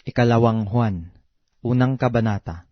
Ikalawang Juan, unang kabanata.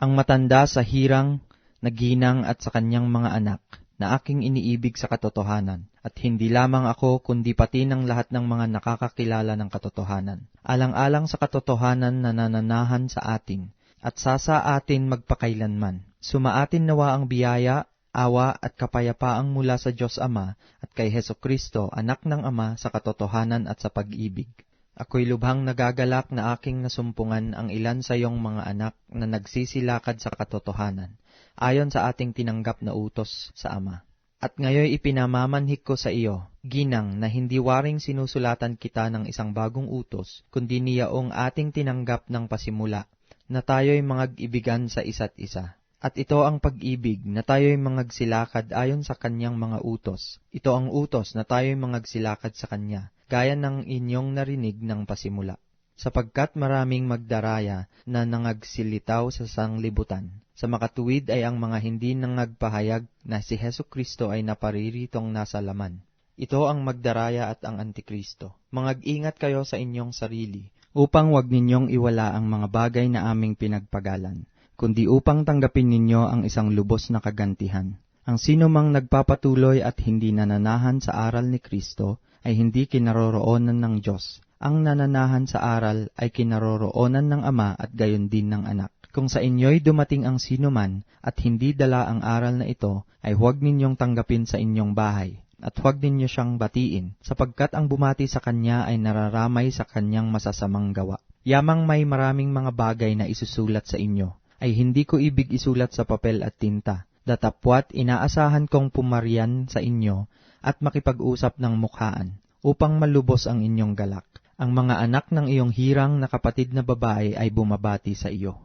Ang matanda sa hirang, naginang at sa kanyang mga anak, na aking iniibig sa katotohanan, at hindi lamang ako kundi pati ng lahat ng mga nakakakilala ng katotohanan. Alang-alang sa katotohanan na nananahan sa atin, at sa atin magpakailanman. Sumaatin nawa ang biyaya, awa at kapayapaang mula sa Diyos Ama at kay Hesukristo, anak ng Ama, sa katotohanan at sa pag-ibig. Ako'y lubhang nagagalak na aking nasumpungan ang ilan sa iyong mga anak na nagsisilakad sa katotohanan, ayon sa ating tinanggap na utos sa Ama. At ngayon ipinamamanhik ko sa iyo, ginang, na hindi waring sinusulatan kita ng isang bagong utos, kundi niyaong ating tinanggap ng pasimula, na tayo'y mangag-ibigan sa isa't isa. At ito ang pag-ibig, na tayo'y mangagsilakad ayon sa kanyang mga utos. Ito ang utos na tayo'y mangagsilakad sa kanya, gaya ng inyong narinig ng pasimula. Sapagkat maraming magdaraya na nangagsilitaw sa sanglibutan. Sa makatuwid ay ang mga hindi nangagpahayag na si Hesukristo ay napariritong nasa laman. Ito ang magdaraya at ang Antikristo. Mangag-ingat kayo sa inyong sarili, upang wag ninyong iwala ang mga bagay na aming pinagpagalan, kundi upang tanggapin ninyo ang isang lubos na kagantihan. Ang sino mang nagpapatuloy at hindi nananahan sa aral ni Kristo ay hindi kinaroroonan ng Diyos. Ang nananahan sa aral ay kinaroroonan ng Ama at gayon din ng Anak. Kung sa inyo'y dumating ang sino man at hindi dala ang aral na ito, ay huwag ninyong tanggapin sa inyong bahay, at huwag ninyo siyang batiin, sapagkat ang bumati sa kanya ay nararamay sa kanyang masasamang gawa. Yamang may maraming mga bagay na isusulat sa inyo, ay hindi ko ibig isulat sa papel at tinta. Datapwat inaasahan kong pumarian sa inyo at makipag-usap ng mukhaan, upang malubos ang inyong galak. Ang mga anak ng iyong hirang na kapatid na babae ay bumabati sa iyo.